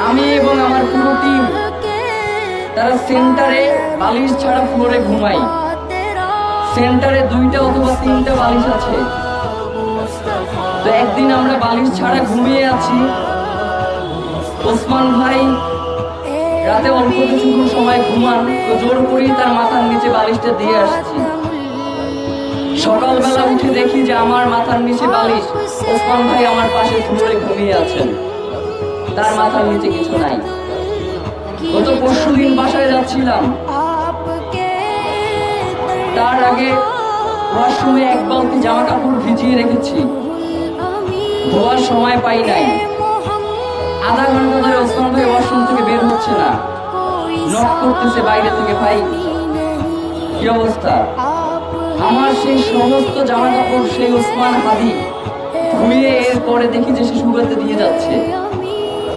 আমি এবং আমার পুরো টিম তারা সেন্টারে বালিশ ছাড়া ফ্লোরে ঘুমাই। সেন্টারে 2টা অথবা 3টা বালিশ আছে। তো একদিন আমরা বালিশ ছাড়া ঘুমিয়ে আছি। ওসমান ভাই রাতে অল্প কিছুক্ষণ সময় ঘুমান, তো জোর করেই তার মাথার নিচে বালিশটা দিয়ে আসছি। সকালবেলা উঠে দেখি যে আমার মাথার নিচে বালিশ, ওসমান ভাই আমার পাশে ফ্লোরে ঘুমিয়ে আছেন, তার মাথার নিচে কিছু নাই। গত পরশুদিন বাসায় যাচ্ছিলাম, তার আগে ওয়াশরুমে 1 বালতি জামা কাপড় ভিজিয়ে রেখেছি, ধোয়ার সময় পাই নাই। আধা ঘন্টা ধরে ওসমান ভাই ওয়াশরুম থেকে বের হচ্ছে না, নক করতেছে বাইরে থেকে, ভাই কি অবস্থা। আমার সেই সমস্ত জামা কাপড় সেই ওসমান হাদি ধুয়ে এরপরে দেখি যে সে শুকাতে দিয়ে যাচ্ছে।